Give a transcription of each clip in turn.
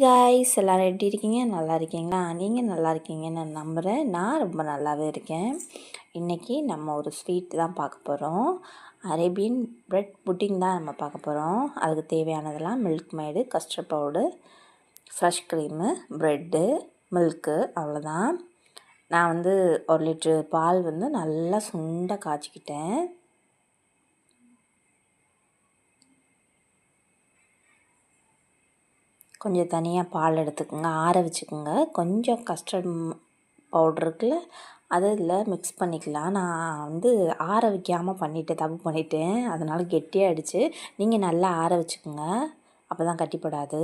Guys எல்லோரும் எப்படி இருக்கீங்க? நல்லா இருக்கீங்களா? நீங்கள் நல்லா இருக்கீங்கன்னு நான் நம்புகிறேன். நான் ரொம்ப நல்லாவே இருக்கேன். இன்றைக்கி நம்ம ஒரு ஸ்வீட் தான் பார்க்க போகிறோம். அரேபியன் பிரெட் புட்டிங் தான் நம்ம பார்க்க போகிறோம். அதுக்கு தேவையானதெல்லாம் மில்க் மேடு, custard powder, fresh cream, bread, milk, அவ்வளோதான். நான் 1 லிட்ரு பால் நல்லா சுண்ட காய்ச்சிக்கிட்டேன். கொஞ்சம் தனியாக பால் எடுத்துக்கோங்க, ஆற வச்சுக்கோங்க. கொஞ்சம் கஸ்டர்ட் பவுட்ரு இருக்குல்ல, அதை இதில் மிக்ஸ் பண்ணிக்கலாம். நான் ஆற வைக்காமல் தப்பு பண்ணிட்டேன். அதனால் கெட்டியாகிடுச்சு. நீங்கள் நல்லா ஆற வச்சுக்கோங்க, அப்போ தான் கட்டிப்படாது.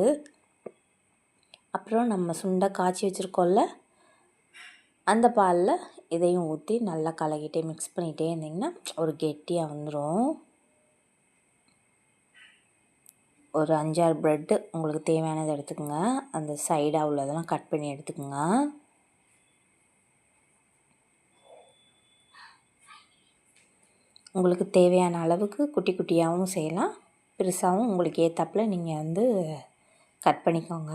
அப்புறம் நம்ம சுண்டை காய்ச்சி வச்சுருக்கோம்ல, அந்த பாலில் இதையும் ஊற்றி நல்லா கலக்கிட்டே மிக்ஸ் பண்ணிகிட்டே இருந்திங்கன்னா ஒரு கெட்டியாக வந்துடும். ஒரு 5-6 ப்ரெட்டு உங்களுக்கு தேவையானது எடுத்துக்கோங்க. அந்த சைடாக உள்ளதெல்லாம் கட் பண்ணி எடுத்துக்கோங்க. உங்களுக்கு தேவையான அளவுக்கு குட்டி குட்டியாகவும் செய்யலாம், பெருசாகவும் உங்களுக்கு ஏற்றாப்புல நீங்கள் கட் பண்ணிக்கோங்க.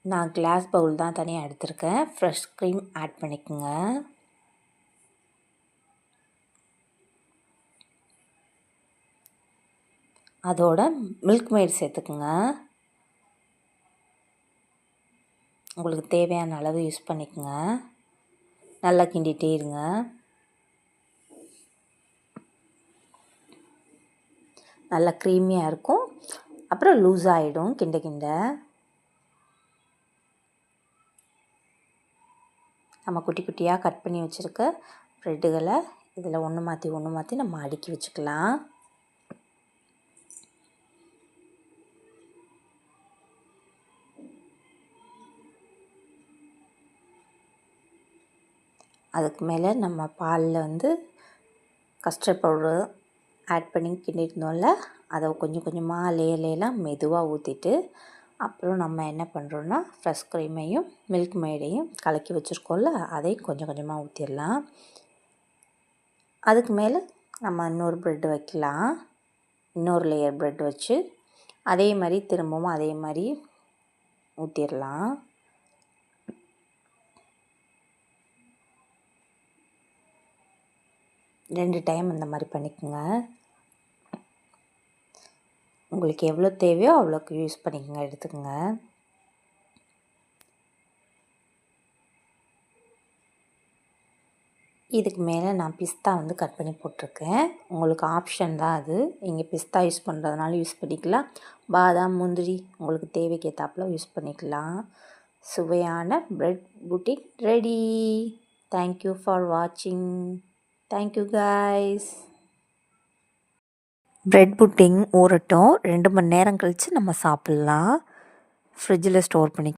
நான் கிளாஸ் பவுல் தான் தனியாக எடுத்திருக்கேன். ஃப்ரெஷ் க்ரீம் ஆட் பண்ணிக்கோங்க. அதோட மில்க் மேட் சேர்த்துக்குங்க. உங்களுக்கு தேவையான அளவு யூஸ் பண்ணிக்கோங்க. நல்லா கிண்டிகிட்டே இருங்க. நல்லா க்ரீமியாக இருக்கும். அப்புறம் லூஸ் ஆகிடும் கிண்ட கிண்ட. நம்ம குட்டி குட்டியாக கட் பண்ணி வச்சுருக்க ப்ரெட்டுகளை இதில் ஒன்று மாற்றி நம்ம அடுக்கி வச்சுக்கலாம். அதுக்கு மேலே நம்ம பாலில் கஸ்டர்ட் பவுடர் ஆட் பண்ணி கிண்டிருந்தோம்ல, அதை கொஞ்சம் கொஞ்சமாக லேயர்லாம் மெதுவாக ஊற்றிட்டு, அப்புறம் நம்ம என்ன பண்ணுறோன்னா ஃப்ரெஷ் க்ரீமையும் மில்க் மேடையும் கலக்கி வச்சுருக்கோம்ல, அதையும் கொஞ்சம் கொஞ்சமாக ஊற்றிடலாம். அதுக்கு மேலே நம்ம இன்னொரு ப்ரெட்டு வைக்கலாம். இன்னொரு லேயர் ப்ரெட் வச்சு அதே மாதிரி திரும்பவும் அதே மாதிரி ஊற்றிடலாம். ரெண்டு டைம் இந்த மாதிரி பண்ணிக்கோங்க. உங்களுக்கு எவ்வளோ தேவையோ அவ்வளோக்கு யூஸ் பண்ணிக்கோங்க, எடுத்துக்கோங்க. இதுக்கு மேலே நான் பிஸ்தா கட் பண்ணி போட்டிருக்கேன். உங்களுக்கு ஆப்ஷன் தான் அது. நீங்கள் பிஸ்தா யூஸ் பண்ணுறதுனால யூஸ் பண்ணிக்கலாம். பாதாம், முந்திரி உங்களுக்கு தேவைக்கு ஏற்றாப்புல யூஸ் பண்ணிக்கலாம். சுவையான bread pudding ready. Thank you for வாட்சிங். Thank you guys. பிரெட் புட்டிங் ஊறட்டும். 2 மணி நேரம் கழித்து நம்ம சாப்பிட்லாம். ஃப்ரிட்ஜில் ஸ்டோர் பண்ணி